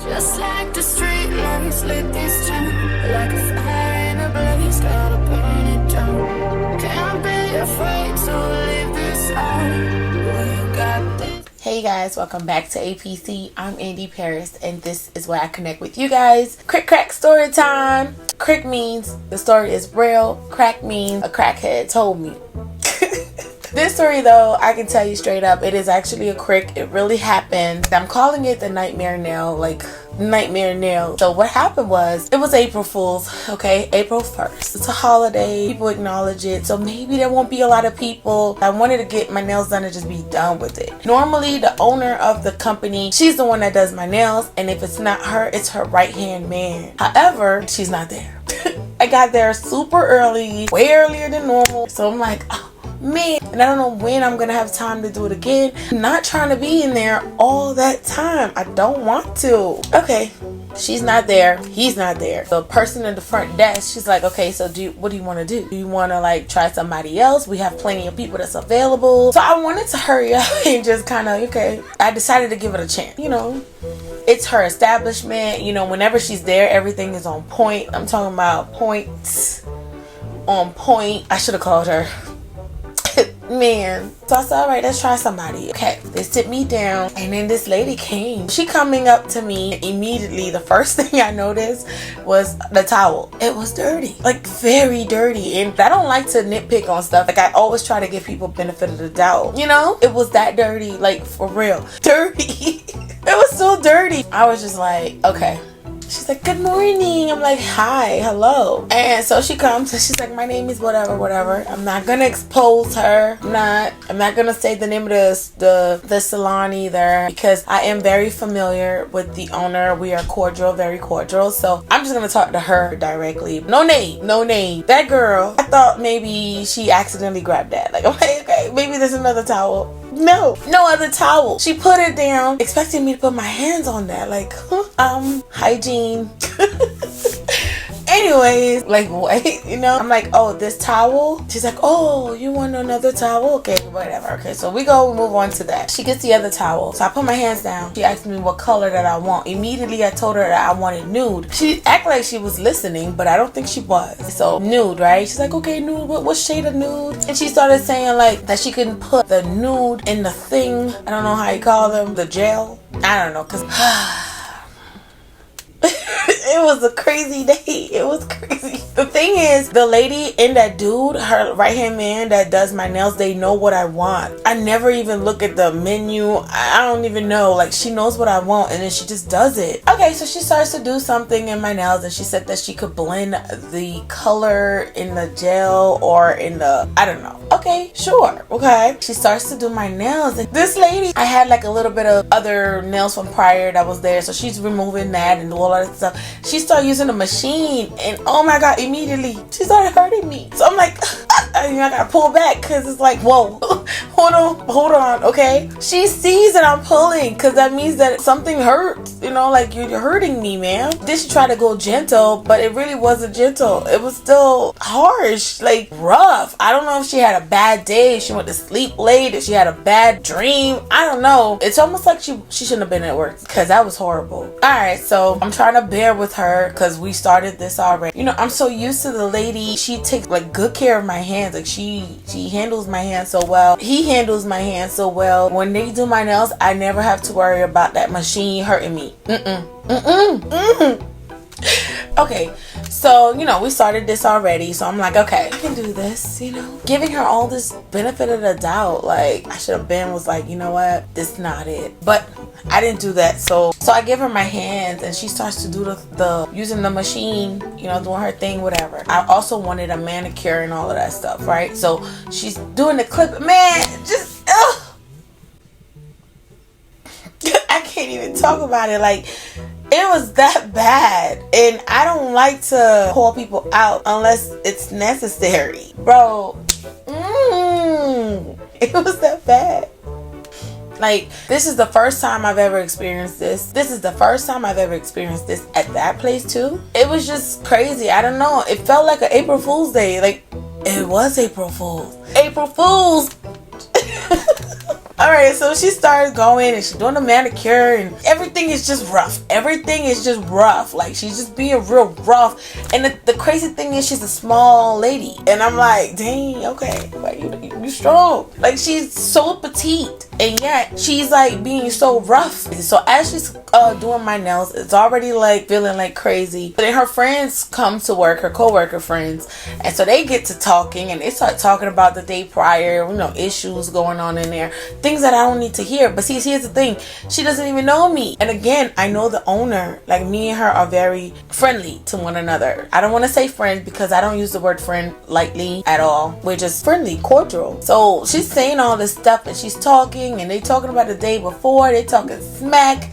Just like the street lights lit this town, like a fire in a blaze, gotta burn it down. Can't be afraid to leave this out. We got this. Hey guys, welcome back to APC. I'm AndeeParis, and this is where I connect with you guys. Crick, crack, story time. Crick means the story is real. Crack means a crackhead told me. This story though, I can tell you straight up, it is actually a crick. It really happened. I'm calling it the nightmare nail, like nightmare nail. So what happened was, it was April Fool's, okay? April 1st. It's a holiday. People acknowledge it. So maybe there won't be a lot of people. I wanted to get my nails done and just be done with it. Normally, the owner of the company, she's the one that does my nails. And if it's not her, it's her right-hand man. However, she's not there. I got there super early, way earlier than normal. So I'm like, oh man, and I don't know when I'm gonna have time to do it again. I'm not trying to be in there all that time. I don't want to. Okay, she's not there, he's not there. The person at the front desk, she's like, okay, so what do you want to do? Do you want to like try somebody else? We have plenty of people that's available. So I wanted to hurry up and just kind of, okay, I decided to give it a chance. You know, it's her establishment. You know, whenever she's there, everything is on point. I'm talking about points on point. I should have called her. Man, so I said, all right, let's try somebody. Okay, they sit me down, and then this lady came. She coming up to me immediately. The first thing I noticed was the towel. It was dirty, like very dirty. And I don't like to nitpick on stuff. Like I always try to give people benefit of the doubt. You know, it was that dirty, like for real, dirty. It was so dirty. I was just like, okay. She's like, good morning. I'm like, hi, hello. And so she comes and she's like, my name is whatever. I'm not gonna expose her. I'm not gonna say the name of the salon either, because I am very familiar with the owner. We are cordial, very cordial. So I'm just gonna talk to her directly. No name. That girl, I thought maybe she accidentally grabbed that. Like, okay, maybe there's another towel. No other towel. She put it down, expecting me to put my hands on that. Like, hygiene. Anyways, like, wait, you know, I'm like, oh, this towel? She's like, oh, you want another towel? Okay, whatever. Okay, so we move on to that. She gets the other towel. So I put my hands down. She asked me what color that I want. Immediately, I told her that I wanted nude. She acted like she was listening, but I don't think she was. So nude, right? She's like, okay, nude. What shade of nude? And she started saying like that she couldn't put the nude in the thing. I don't know how you call them. The gel. I don't know, cause it was a crazy day. It was crazy. The thing is, the lady and that dude, her right-hand man that does my nails, they know what I want. I never even look at the menu. I don't even know. Like, she knows what I want, and then she just does it. Okay, so she starts to do something in my nails, and she said that she could blend the color in the gel or in the, I don't know. Okay, sure. Okay. She starts to do my nails, and this lady, I had like a little bit of other nails from prior that was there, so she's removing that and all that stuff. She started using the machine, and oh my god, immediately she started hurting me. So I'm like, I gotta pull back, because it's like, whoa, hold on, okay? She sees that I'm pulling, because that means that something hurts, you know, like you're hurting me, man. Then she tried to go gentle, but it really wasn't gentle. It was still harsh, like rough. I don't know if she had a bad day, if she went to sleep late, if she had a bad dream. I don't know. It's almost like she shouldn't have been at work, because that was horrible. Alright, so I'm trying to bear with her, because we started this already. You know, I'm so used to the lady. She takes like good care of my hands. Like she handles my hands so well. He handles my hands so well. When they do my nails, I never have to worry about that machine hurting me. Okay, so, you know, we started this already, so I'm like, okay, I can do this, you know, giving her all this benefit of the doubt. Like, I should have been was like, you know what, this is not it, but I didn't do that. So I give her my hands, and she starts to do the using the machine, you know, doing her thing, whatever. I also wanted a manicure and all of that stuff, right? So she's doing the clip, man, just I can't even talk about it. Like, it was that bad, and I don't like to call people out unless it's necessary, bro. It was that bad. Like, this is the first time I've ever experienced this. This is the first time I've ever experienced this at that place too. It was just crazy. I don't know. It felt like an April Fool's Day. Like, it was April Fool's. April Fool's. All right, so she started going and she's doing the manicure and everything is just rough. Everything is just rough. Like, she's just being real rough. And the crazy thing is she's a small lady. And I'm like, dang, okay, like you strong. Like, she's so petite. And yet she's like being so rough. So as she's doing my nails, it's already like feeling like crazy. But then her friends come to work, her co-worker friends, and so they get to talking and they start talking about the day prior, you know, issues going on in there, things that I don't need to hear. But see, here's the thing, she doesn't even know me. And again, I know the owner. Like, me and her are very friendly to one another. I don't want to say friend because I don't use the word friend lightly at all. We're just friendly, cordial. So she's saying all this stuff and she's talking and they talking about the day before, they talking smack,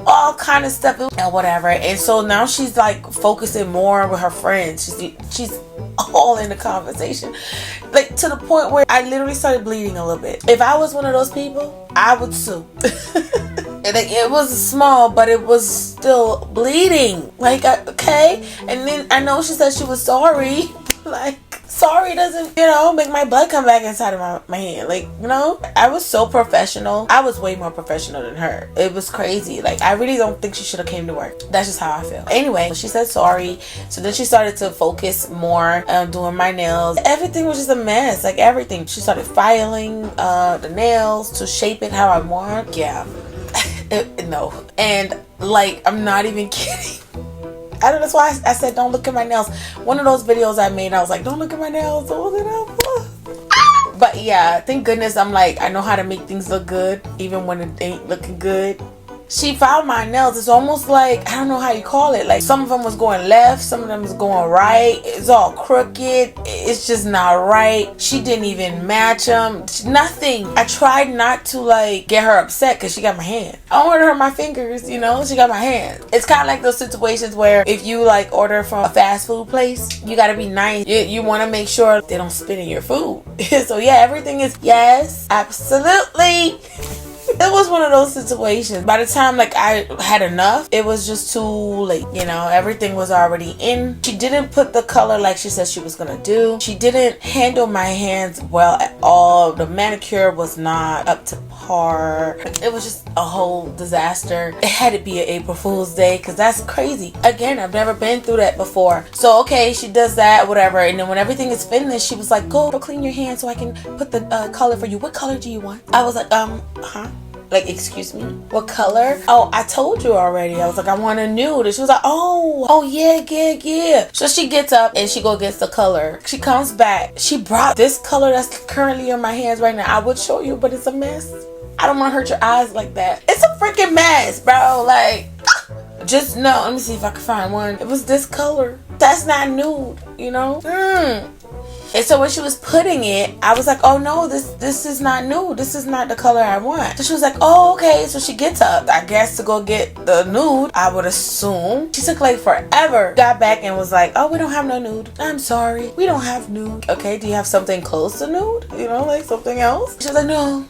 all kind of stuff and whatever. And so now she's like focusing more with her friends. She's all in the conversation, like to the point where I literally started bleeding a little bit. If I was one of those people, I would sue. And it was small, but it was still bleeding. Like, okay. And then I know she said she was sorry. Like, sorry doesn't, you know, make my blood come back inside of my hand. Like, you know, I was so professional. I was way more professional than her. It was crazy. Like, I really don't think she should have came to work. That's just how I feel. Anyway, she said sorry. So then she started to focus more on doing my nails. Everything was just a mess. Like, everything. She started filing the nails to shape it how I want. Yeah. No. And like, I'm not even kidding. I don't know, that's why I said don't look at my nails. One of those videos I made, I was like, don't look at my nails, don't look at them. But yeah, thank goodness I'm like, I know how to make things look good even when it ain't looking good. She filed my nails. It's almost like, I don't know how you call it. Like, some of them was going left, some of them was going right. It's all crooked. It's just not right. She didn't even match them. Nothing. I tried not to like get her upset because she got my hand. I ordered her my fingers, you know. She got my hand. It's kind of like those situations where if you like order from a fast food place, you got to be nice. You want to make sure they don't spit in your food. So yeah, everything is yes, absolutely. It was one of those situations. By the time like I had enough, it was just too late. You know, everything was already in. She didn't put the color like she said she was gonna do. She didn't handle my hands well at all. The manicure was not up to par. It was just a whole disaster. It had to be an April Fool's Day because that's crazy. Again, I've never been through that before. So okay, she does that, whatever. And then when everything is finished, she was like, go clean your hands so I can put the color for you. What color do you want? I was like, huh? Like, excuse me, what color? Oh, I told you already. I was like, I want a nude. And she was like, oh yeah. So she gets up and she go gets the color. She comes back. She brought this color that's currently in my hands right now. I would show you, but it's a mess. I don't want to hurt your eyes like that. It's a freaking mess, bro. Like, just no. Let me see if I can find one. It was this color. That's not nude, you know? And so when she was putting it, I was like, oh no, this is not nude. This is not the color I want. So she was like, oh, okay. So she gets up, I guess, to go get the nude, I would assume. She took like forever. Got back and was like, oh, we don't have no nude. I'm sorry. We don't have nude. Okay, do you have something close to nude? You know, like something else? She was like, no.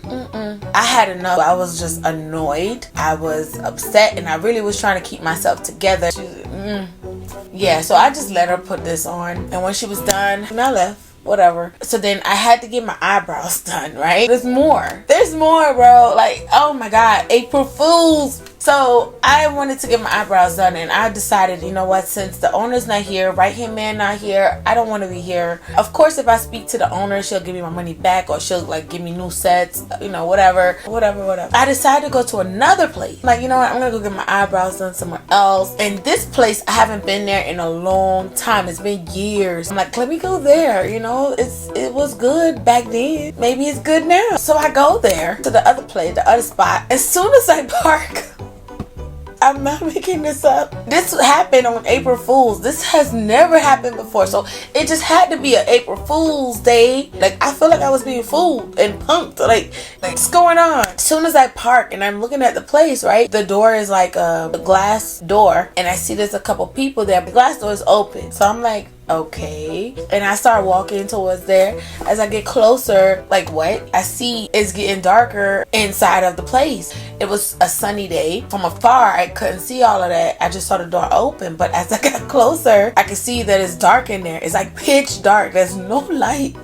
I had enough. I was just annoyed. I was upset and I really was trying to keep myself together. She was like, yeah, so I just let her put this on. And when she was done, I left. Whatever. So then I had to get my eyebrows done, right? There's more, bro. Like, oh my God, April Fools. So I wanted to get my eyebrows done and I decided, you know what, since the owner's not here, right hand man not here, I don't want to be here. Of course, if I speak to the owner, she'll give me my money back or she'll like give me new sets, you know, whatever. I decided to go to another place. Like, you know what, I'm gonna go get my eyebrows done somewhere else. And this place, I haven't been there in a long time. It's been years. I'm like, let me go there. You know, it was good back then. Maybe it's good now. So I go there to the other place, the other spot. As soon as I park, I'm not making this up. This happened on April Fool's. This has never happened before. So it just had to be an April Fool's Day. Like, I feel like I was being fooled and punked. Like what's going on? As soon as I park and I'm looking at the place, right? The door is like a glass door. And I see there's a couple people there. The glass door is open. So I'm like, okay. And I start walking towards there. As I get closer, like what? I see it's getting darker inside of the place. It was a sunny day. From afar, I couldn't see all of that. I just saw the door open. But as I got closer, I could see that it's dark in there. It's like pitch dark. There's no light.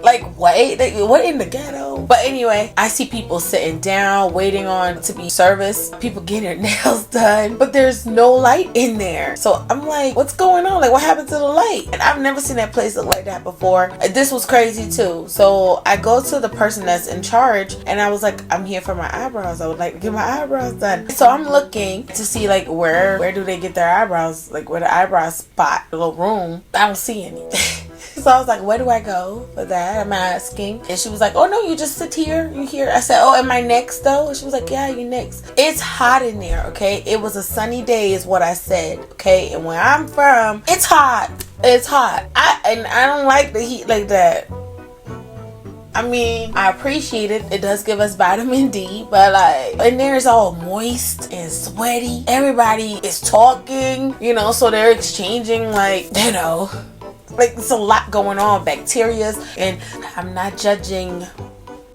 Like, what? Like, what in the ghetto? But anyway, I see people sitting down, waiting on to be serviced. People getting their nails done, but there's no light in there. So I'm like, what's going on? Like, what happened to the light? And I've never seen that place look like that before. This was crazy too. So I go to the person that's in charge, and I was like, I'm here for my eyebrows. I would like to get my eyebrows done. So I'm looking to see like where do they get their eyebrows? Like, where the eyebrow spot, the little room. I don't see any. So I was like, where do I go for that? I'm asking. And she was like, oh no, you just sit here. You here. I said, oh, am I next though? And she was like, yeah, you next. It's hot in there, okay? It was a sunny day is what I said, okay? And where I'm from, it's hot. It's hot. I don't like the heat like that. I mean, I appreciate it. It does give us vitamin D, but like, in there it's all moist and sweaty. Everybody is talking, you know, so they're exchanging, like, you know, like, it's a lot going on, bacterias, and I'm not judging.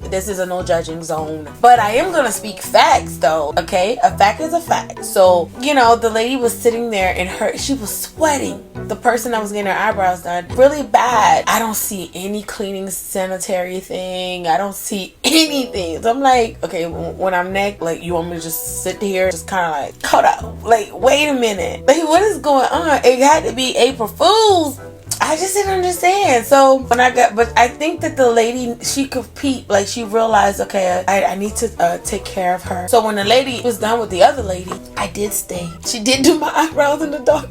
This is a no judging zone, but I am gonna speak facts though, okay? A fact is a fact. So, you know, the lady was sitting there and she was sweating. The person that was getting her eyebrows done really bad. I don't see any cleaning sanitary thing. I don't see anything. So I'm like, okay, when I'm next, like, you want me to just sit here, just kind of like, hold up, like, wait a minute, like, what is going on? It had to be April Fool's. I just didn't understand. So when but I think that the lady, she could peep, like, she realized, okay, I need to take care of her. So when the lady was done with the other lady, I did stay. She did do my eyebrows in the dark.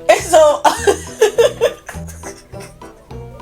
And so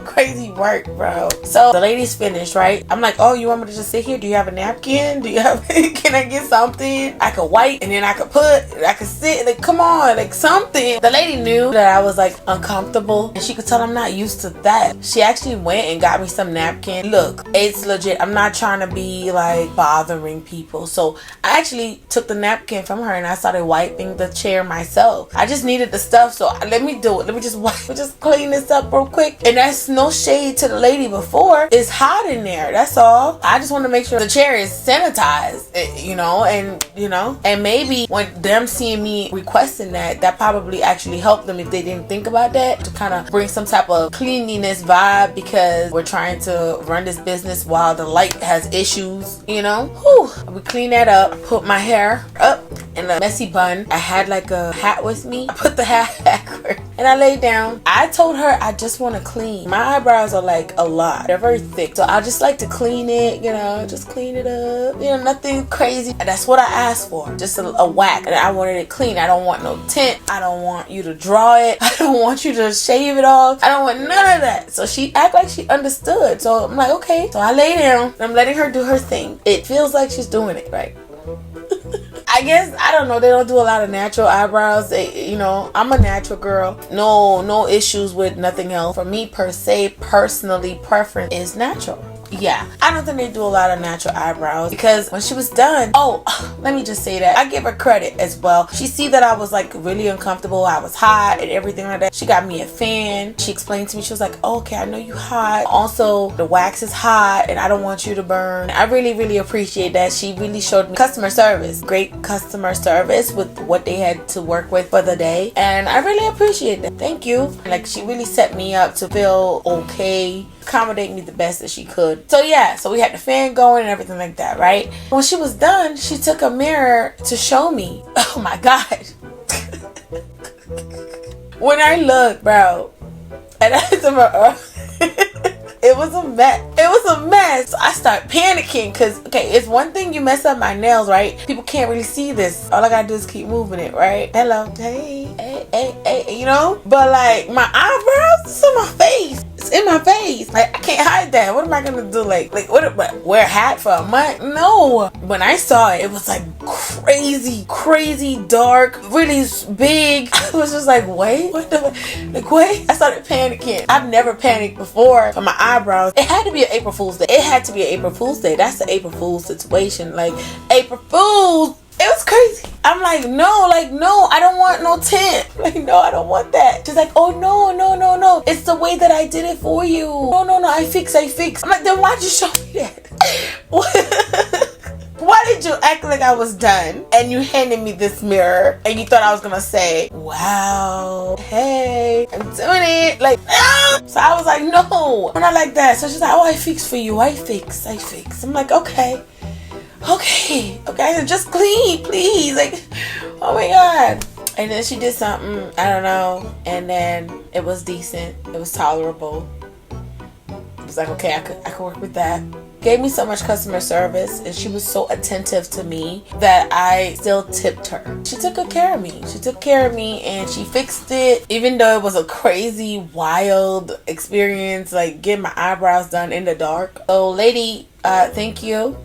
crazy work, bro. So the lady's finished, right? I'm like, oh, you want me to just sit here? Do you have a napkin? Do you have can I get something I could wipe, and then I could sit, like, come on, like, something. The lady knew that I was like uncomfortable, and she could tell I'm not used to that. She actually went and got me some napkin. Look, it's legit. I'm not trying to be like bothering people. So I actually took the napkin from her and I started wiping the chair myself. I just needed the stuff, so let me do it. Let me just wipe, just clean this up real quick. And that's no shade to the lady before. It's hot in there, that's all. I just want to make sure the chair is sanitized, you know, and maybe when them seeing me requesting that probably actually helped them if they didn't think about that, to kind of bring some type of cleanliness vibe, because we're trying to run this business while the light has issues, you know. Whew. We clean that up. I put my hair up in a messy bun. I had like a hat with me. I put the hat backward and I laid down. I told her I just want to clean. My eyebrows are like a lot. They're very thick. So I just like to clean it, you know, just clean it up. You know, nothing crazy. That's what I asked for. Just a whack. And I wanted it clean. I don't want no tint. I don't want you to draw it. I don't want you to shave it off. I don't want none of that. So she act like she understood. So I'm like, okay. So I lay down. I'm letting her do her thing. It feels like she's doing it right. I guess, I don't know, they don't do a lot of natural eyebrows. You know, I'm a natural girl. No issues with nothing else. For me, per se, personally, preference is natural. Yeah, I don't think they do a lot of natural eyebrows, because when she was done, oh, let me just say that I give her credit as well. She see that I was like really uncomfortable, I was hot and everything like that. She got me a fan. She explained to me, she was like, oh, okay, I know you hot, also the wax is hot and I don't want you to burn. I really appreciate that. She really showed me customer service, great customer service with what they had to work with for the day, and I really appreciate that. Thank you. Like, she really set me up to feel okay, accommodate me the best that she could. So yeah, so we had the fan going and everything like that, right? When she was done, she took a mirror to show me. Oh my god. When I looked, bro, and I said, it was a mess. It was a mess. So I start panicking, because, okay, it's one thing you mess up my nails, right? People can't really see this. All I gotta do is keep moving it, right? Hello, hey, you know? But like, my eyebrows, it's in my face. It's in my face. Like, I can't hide that. What am I gonna do? Like what? Wear a hat for a month? No. When I saw it, it was like crazy dark, really big. I was just like, wait, what the? Like, wait. I started panicking. I've never panicked before for my eyebrows. It had to be an April Fool's Day. It had to be an April Fool's Day. That's the April Fool's situation. Like, April Fool's. It was crazy. I'm like, no, I don't want no tint. Like, no, I don't want that. She's like, oh, no. It's the way that I did it for you. No, I fix. I'm like, then why'd you show me that? Why Why did you act like I was done and you handed me this mirror and you thought I was gonna say, wow, hey, I'm doing it, like, ah! So I was like, no, I'm not like that. So she's like, oh, I fix for you, I fix. I'm like, okay, just clean, please, like, oh my God. And then she did something, I don't know, and then it was decent, it was tolerable. I was like, okay, I could work with that. Gave me so much customer service, and she was so attentive to me that I still tipped her. She took good care of me. And she fixed it, even though it was a crazy, wild experience, like getting my eyebrows done in the dark. So lady, thank you.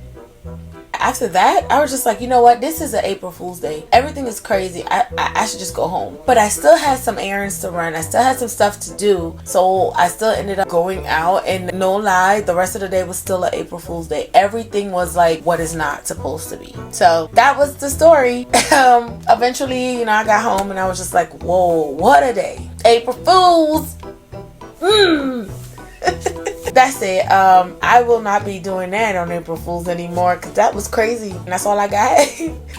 After that, I was just like, you know what? This is an April Fool's Day. Everything is crazy. I should just go home. But I still had some errands to run. I still had some stuff to do. So I still ended up going out. And no lie, the rest of the day was still an April Fool's Day. Everything was like what is not supposed to be. So that was the story. Eventually, I got home and I was just like, whoa, what a day. April Fools. That's it. I will not be doing that on April Fools anymore because that was crazy. And that's all I got.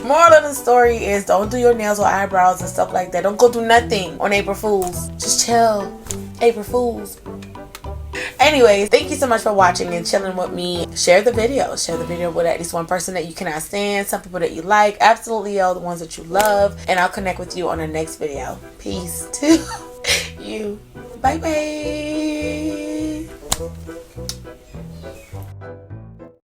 Moral of the story is don't do your nails or eyebrows and stuff like that. Don't go do nothing on April Fools. Just chill. April Fools. Anyways, thank you so much for watching and chilling with me. Share the video with at least one person that you cannot stand, some people that you like, absolutely all the ones that you love, and I'll connect with you on the next video. Peace.